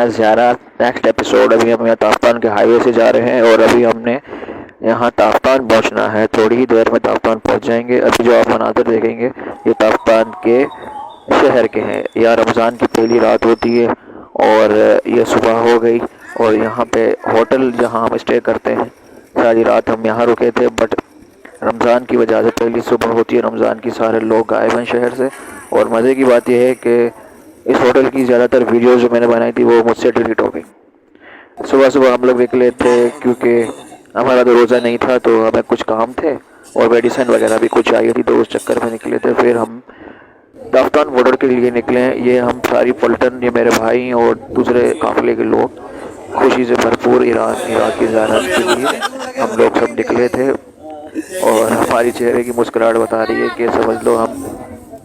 है ज़्यारा next episode. अभी हम यहाँ ताफ्तान के हाईवे से जा रहे हैं और अभी हमने यहाँ ताफ्तान पहुँचना है। थोड़ी ही देर में ताफ्तान पहुँच जाएंगे। अभी जो आप मनाज़िर देखेंगे ये ताफ्तान के शहर के हैं। यहाँ रमज़ान की पहली रात होती है और ये सुबह हो गई और यहाँ पे होटल जहाँ हम स्टे करते हैं सारी रात हम यहाँ रुके थे, बट रमज़ान की वजह से पहली सुबह होती है रमज़ान की, सारे लोग गायब हैं शहर से। और मज़े की बात यह है कि इस होटल की ज़्यादातर वीडियोज़ जो मैंने बनाई थी वो मुझसे डिलीट हो गई। सुबह सुबह हम लोग निकले थे क्योंकि हमारा तो रोज़ा नहीं था, तो हमें कुछ काम थे और मेडिसिन वगैरह भी कुछ आई थी, तो उस चक्कर में निकले थे। फिर हम ताफ्तान बॉर्डर के लिए निकले हैं। ये हम सारी पलटन, ये मेरे भाई और दूसरे काफ़िले के लोग खुशी से भरपूर इराक की ज़ियारत के लिए हम लोग सब निकले थे और हमारी चेहरे की मुस्कुराहट बता रही है कि समझ लो हम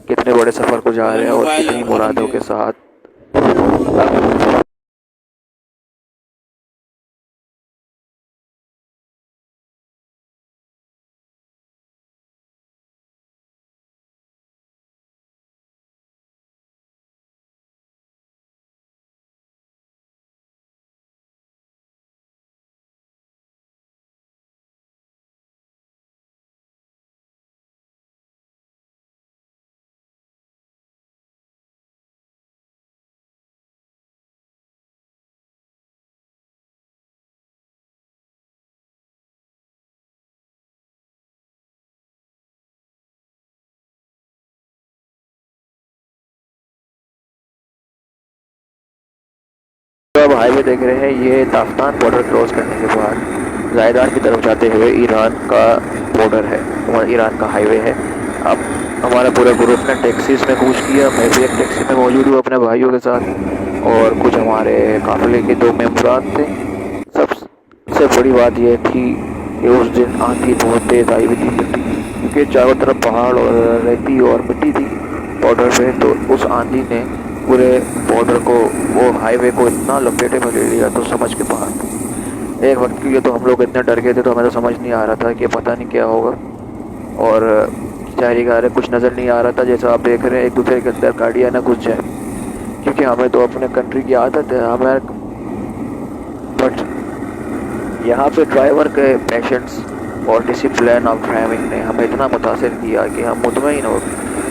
कितने बड़े सफ़र को जा रहे हैं और कितनी मुरादों के साथ। तो अब हाईवे देख रहे हैं, ये ताफ्तान बॉर्डर क्रॉस करने के बाद ज़ायदान की तरफ जाते हुए ईरान का बॉर्डर है और ईरान का हाईवे है। अब हमारा पूरा ग्रुप ने टैक्सीज़ में कूच किया। मैं भी एक टैक्सी में मौजूद हूँ अपने भाइयों के साथ और कुछ हमारे काफ़िले के 2 मेम्बरान थे। सबसे बड़ी बात यह थी कि उस दिन आंधी बहुत तेज़ आई हुई थी, क्योंकि चारों तरफ पहाड़ और रेती और मिट्टी थी बॉर्डर पे। तो उस आंधी ने पूरे बॉर्डर को, वो हाईवे को इतना लपेटे में ले लिया तो समझ के बाहर। एक वक्त के लिए तो हम लोग इतने डर गए थे, तो हमें तो समझ नहीं आ रहा था कि पता नहीं क्या होगा। और जाहिर है कुछ नज़र नहीं आ रहा था। जैसा आप देख रहे हैं, एक दूसरे के अंदर गाड़ियाँ ना घुस जाए, क्योंकि हमें तो अपने कंट्री की आदत है हमें। बट यहाँ पे ड्राइवर के पेशेंस और डिसिप्लिन ऑफ ड्राइविंग ने हमें इतना मुतासिर किया कि हम मुतमईन हो।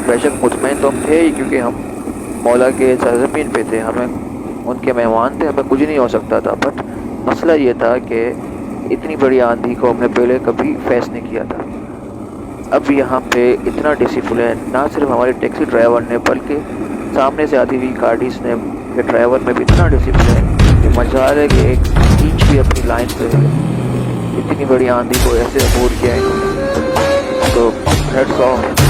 बेशक मुतमईन तो हम थे ही, क्योंकि हम मौला के सरज़मीन पे थे, हमें उनके मेहमान थे, हमें कुछ नहीं हो सकता था। बट मसला ये था कि इतनी बड़ी आंधी को हमने पहले कभी फेस नहीं किया था। अब यहाँ पे इतना डिसिप्लिन ना सिर्फ हमारे टैक्सी ड्राइवर ने, बल्कि सामने से आती हुई गाड़ीज़ ने के ड्राइवर में भी इतना डिसिप्लिन कि मजा आ रहा है कि एक इंच भी अपनी लाइन से इतनी बड़ी आंधी को ऐसे अबूर किया है। तो हेड्स ऑफ।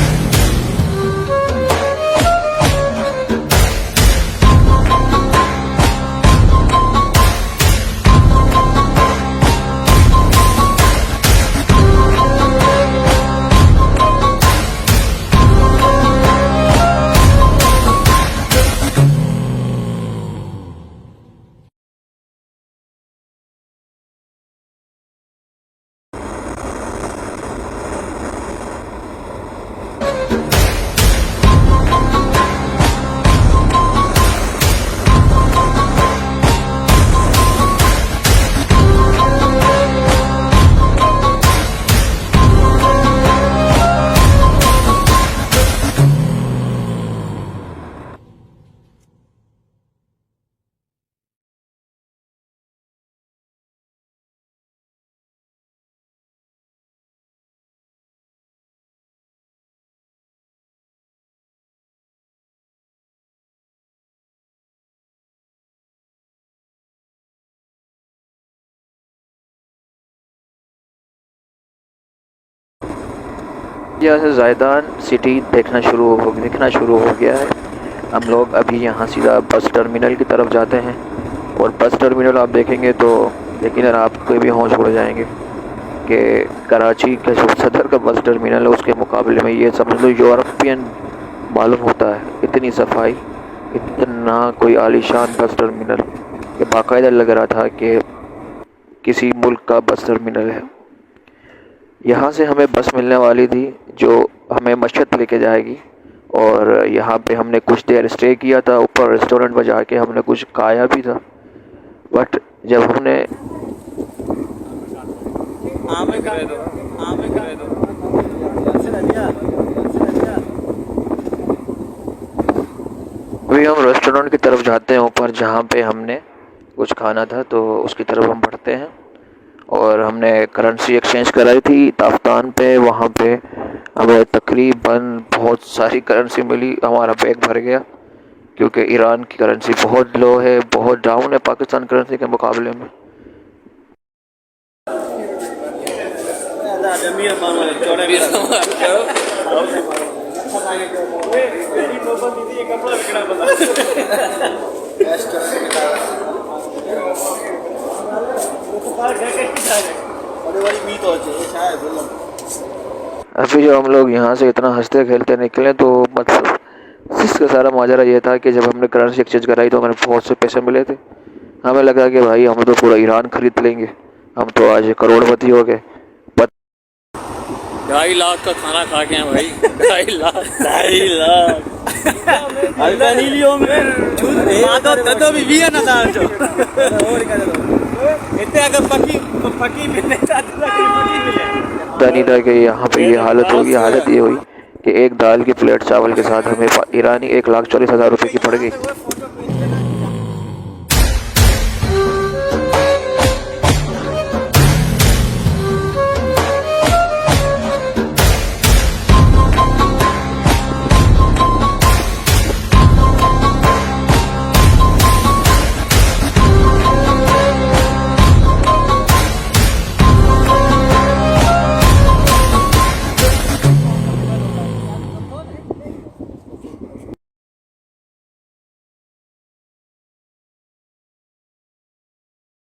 यहाँ से ज़ायदान सिटी दिखना शुरू हो गया है। हम लोग अभी यहाँ सीधा बस टर्मिनल की तरफ जाते हैं और बस टर्मिनल आप देखेंगे तो यकीनन आपको भी होश उड़ जाएंगे कि कराची के जो सदर का बस टर्मिनल है उसके मुकाबले में ये समझ लो यूरोपियन मालूम होता है। इतनी सफाई, इतना कोई आलीशान बस टर्मिनल कि बाकायदा लग रहा था कि किसी मुल्क का बस टर्मिनल है। यहाँ से हमें बस मिलने वाली थी जो हमें मशहद लेके जाएगी और यहाँ पे हमने कुछ देर स्टे किया था। ऊपर रेस्टोरेंट में जाके हमने कुछ खाया भी था बट जब हमने अभी हम रेस्टोरेंट की तरफ जाते हैं ऊपर, जहाँ पे हमने कुछ खाना था, तो उसकी तरफ हम बढ़ते हैं। और हमने करेंसी एक्सचेंज कराई थी ताफ्तान पे, वहाँ पे हमें तकरीबन बहुत सारी करेंसी मिली, हमारा बैग भर गया, क्योंकि ईरान की करेंसी बहुत लो है, बहुत डाउन है पाकिस्तान करेंसी के मुकाबले में। अभी जो हम लोग यहाँ से इतना हंसते खेलते निकले, तो मतलब इसका सारा माजरा ये था कि जब हमने करेंसी एक्सचेंज कराई तो हमें बहुत से पैसे मिले थे। हमें लगा कि भाई हम तो पूरा ईरान खरीद लेंगे, हम तो आज करोड़पति हो गए। 2.5 लाख का खाना खा के हैं भाई। 2.5 लाख नहीं था कि यहाँ पे ये हालत होगी। हालत ये हुई कि एक दाल की प्लेट चावल के साथ हमें ईरानी 1,40,000 रुपये की पड़ गई।